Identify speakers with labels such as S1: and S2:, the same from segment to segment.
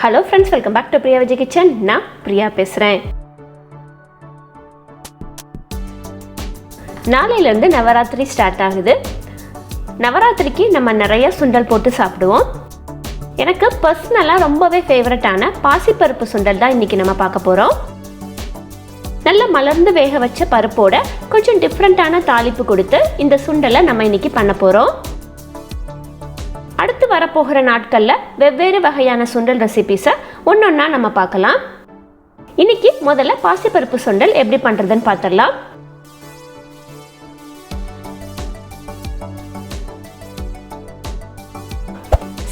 S1: Hello friends, welcome back to Priya Vijay Kitchen. நான் பிரியா பேசுறேன். நாளையில இருந்து நவராத்திரி ஸ்டார்ட் ஆகுது. நவராத்திரிக்கு நம்ம நிறைய சுண்டல் போட்டு சாப்பிடுவோம். எனக்கு பர்சனலா ரொம்பவே ஃபேவரட்டான பாசிப்பருப்பு சுண்டல் தான் இன்னைக்கு நம்ம பார்க்க போறோம். நல்ல மலர்ந்து வேக வச்ச பருப்போட கொஞ்சம் டிஃபரண்டான தாளிப்பு கொடுத்து இந்த சுண்டலை நம்ம இன்னைக்கு பண்ண போறோம். அடுத்து வரப்போகிற நாட்கள்ல வெவ்வேறு வகையான சுண்டல் ரெசிபீஸை ஒன்னொன்னா நம்ம பார்க்கலாம். இன்னைக்கு முதல்ல பாசிப்பருப்பு சுண்டல் எப்படி பண்றதுன்னு பார்த்துடலாம்.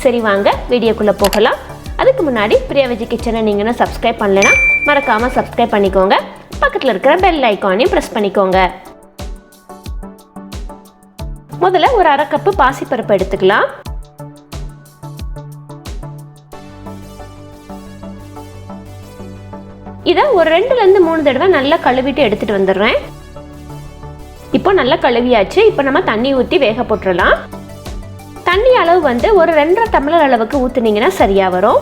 S1: சரி வாங்க வீடியோக்குள்ள போகலாம். அதுக்கு முன்னாடி பிரியா விஜய் கிச்சனை நீங்க சப்ஸ்கிரைப் பண்ணலைன்னா மறக்காம சப்ஸ்கிரைப் பண்ணிக்கோங்க. பக்கத்தில் இருக்கிற பெல் ஐக்கானையும் பிரஸ் பண்ணிக்கோங்க. முதல்ல ஒரு அரை கப்பு பாசிப்பருப்பு எடுத்துக்கலாம். இதை ஒரு 2 ல இருந்து 3 தடவை நல்லா கழுவிட்டு எடுத்துட்டு வந்துடுறேன். இப்போ நல்லா கழுவியாச்சு. இப்போ நம்ம தண்ணி ஊற்றி வேக போட்டுடலாம். தண்ணி அளவு வந்து ஒரு 2.5 டம்ளர் அளவுக்கு ஊற்றுனீங்கன்னா சரியா வரும்.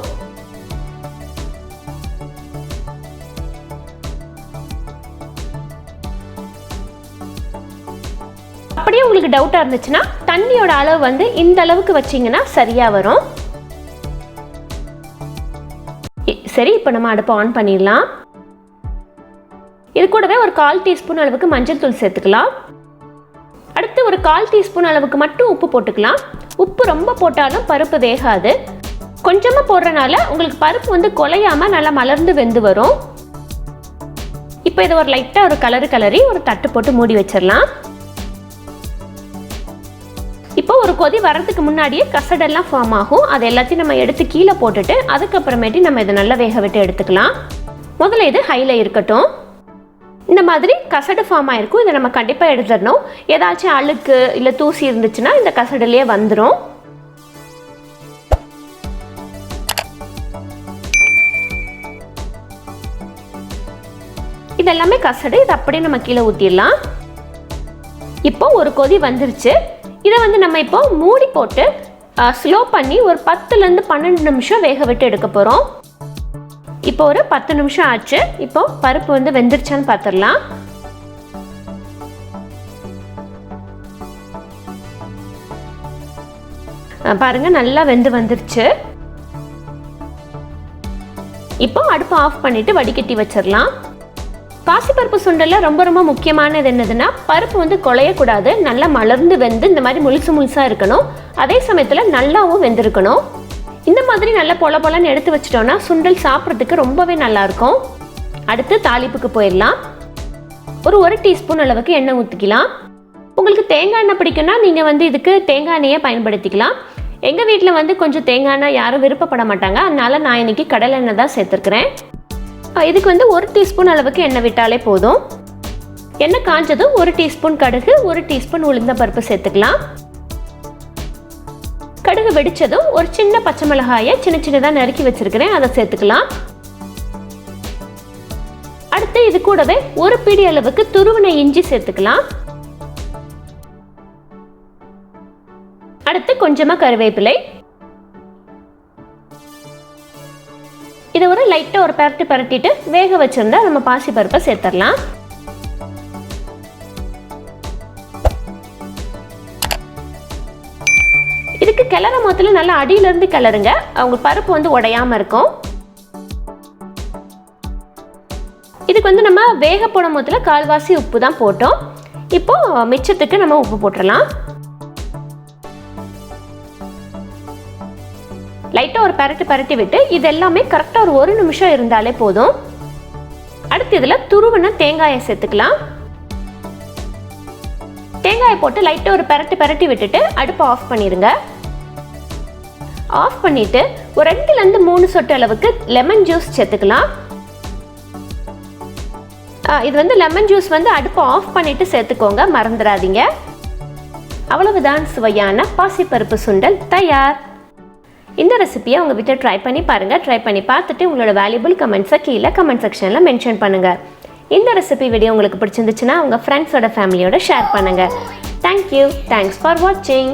S1: அப்படியே உங்களுக்கு டவுட்டா இருந்துச்சுன்னா தண்ணியோட அளவு வந்து இந்த அளவுக்கு வச்சீங்கன்னா சரியா வரும். சரி, இப்போ நம்ம அடுப்பை ஆன் பண்ணிடலாம். இது கூடவே ஒரு 1/4 டீஸ்பூன் அளவுக்கு மஞ்சள் தூள் சேர்த்துக்கலாம். அடுத்து ஒரு 1/4 டீஸ்பூன் அளவுக்கு மட்டும் உப்பு போட்டுக்கலாம். உப்பு ரொம்ப போட்டாலும் பருப்பு வேகாது. கொஞ்சமா போடுறனால உங்களுக்கு பருப்பு வந்து குலையாம நல்லா மலர்ந்து வெந்து வரும். இப்போ இதை ஒரு லைட்டா ஒரு கலரி ஒரு தட்டு போட்டு மூடி வச்சிடலாம். இப்போ ஒரு கொதி வரதுக்கு முன்னாடியே கசடெல்லாம் ஃபார்ம் ஆகும். அது எல்லாத்தையும் நம்ம எடுத்து கீழே போட்டுட்டு அதுக்கப்புறமேட்டு நம்ம இதை நல்லா வேக விட்டு எடுத்துக்கலாம். முதல்ல இது ஹைல இருக்கட்டும். இந்த மாதிரி கசடு ஃபார்ம் ஆயிருக்கும். இதை நம்ம கண்டிப்பாக எடுத்துடணும். ஏதாச்சும் அழுக்கு இல்லை தூசி இருந்துச்சுன்னா இந்த கசடுலேயே வந்துடும். இதெல்லாமே கசடு. இதை அப்படியே நம்ம கீழே ஊற்றிடலாம். இப்போ ஒரு கொதி வந்துருச்சு. இதை வந்து நம்ம இப்போ மூடி போட்டு ஸ்லோ பண்ணி ஒரு 10 ல இருந்து 12 நிமிஷம் வேக விட்டு எடுக்க போகிறோம். இப்போ ஒரு 10 நிமிஷம் ஆச்சு. இப்போ பருப்பு வந்து வெந்துருச்சான்னு பார்த்துடலாம். பாருங்க, நல்லா வெந்து வந்துருச்சு. இப்போ அடுப்பு ஆஃப் பண்ணிட்டு வடிகட்டி வச்சிடலாம். பாசிப்பருப்பு சுண்டல்ல ரொம்ப ரொம்ப முக்கியமானது என்னதுன்னா பருப்பு வந்து குழையக்கூடாது. நல்லா மலர்ந்து வெந்து இந்த மாதிரி முழுசா இருக்கணும். அதே சமயத்தில் நல்லாவும் வெந்திருக்கணும். இந்த மாதிரி நல்லா பொலன்னு எடுத்து வச்சிட்டோம்னா சுண்டல் சாப்பிட்றதுக்கு ரொம்பவே நல்லா இருக்கும். அடுத்து தாளிப்புக்கு போயிடலாம். ஒரு 1 டீஸ்பூன் அளவுக்கு எண்ணெய் ஊற்றிக்கலாம். உங்களுக்கு தேங்காய் எண்ணெய் பிடிக்குன்னா நீங்கள் வந்து இதுக்கு தேங்காய் எண்ணெயை பயன்படுத்திக்கலாம். எங்கள் வீட்டில் வந்து கொஞ்சம் தேங்காய் எண்ணெய் யாரும் விருப்பப்பட மாட்டாங்க. அதனால நான் இன்னைக்கு கடலை எண்ணெய் தான் சேர்த்துருக்கிறேன். இதுக்கு வந்து 1 டீஸ்பூன் அளவுக்கு எண்ணெய் விட்டாலே போதும். எண்ணெய் காஞ்சதும் 1 டீஸ்பூன் கடுகு, 1 டீஸ்பூன் உளுந்தம்பருப்பு சேர்த்துக்கலாம். கடுகு வெடிச்சதும் ஒரு சின்ன பச்சை மிளகாயை சின்னதாக நறுக்கி வச்சிருக்கிறேன், அதை சேர்த்துக்கலாம். அடுத்து இது கூடவே ஒரு பிடி அளவுக்கு துருவின இஞ்சி சேர்த்துக்கலாம். அடுத்து கொஞ்சமா கருவேப்பிலை. இதை ஒரு லைட்டாக ஒரு பரட்டிட்டு வேக வச்சிருந்தா நம்ம பாசி பருப்பை சேர்த்துடலாம். இதுக்கு கிளற மொத்தத்தில் நல்லா அடியிலிருந்து கிளறுங்க. அவங்க பருப்பு வந்து உடையாம இருக்கும். இதுக்கு வந்து நம்ம வேக போடும் மொத்தத்தில் 1/4 உப்பு தான் போட்டோம். இப்போ மிச்சத்துக்கு நம்ம உப்பு போட்டுடலாம். லைட்டாக ஒரு பரட்டி விட்டு இது எல்லாமே கரெக்டாக ஒரு 1 நிமிஷம் இருந்தாலே போதும். அடுத்து இதில் துருவின தேங்காயை சேர்த்துக்கலாம். தேங்காயை போட்டு லைட்டாக ஒரு பரட்டி விட்டுட்டு அடுப்பை ஆஃப் பண்ணிடுங்க. ஆஃப் பண்ணிட்டு ஒரு 2 ல இருந்து 3 சொட்டு அளவுக்கு லெமன் ஜூஸ் சேர்த்துக்கலாம். இது வந்து லெமன் ஜூஸ் வந்து அடுப்பை ஆஃப் பண்ணிட்டு சேர்த்துக்கோங்க, மறந்துடாதீங்க. அவ்வளவுதான், சுவையான பாசிப்பருப்பு சுண்டல் தயார். இந்த ரெசிபியை உங்கள் வீட்டில் ட்ரை பண்ணி பாருங்கள். ட்ரை பண்ணி பார்த்துட்டு உங்களோட வேல்யூபிள் கமெண்ட்ஸை கீழே கமெண்ட் செக்ஷனில் மென்ஷன் பண்ணுங்கள். இந்த ரெசிபி வீடியோ உங்களுக்கு பிடிச்சிருந்துச்சுன்னா உங்கள் ஃப்ரெண்ட்ஸோட ஃபேமிலியோட ஷேர் பண்ணுங்கள். தேங்க்யூ. தேங்க்ஸ் ஃபார் வாட்சிங்.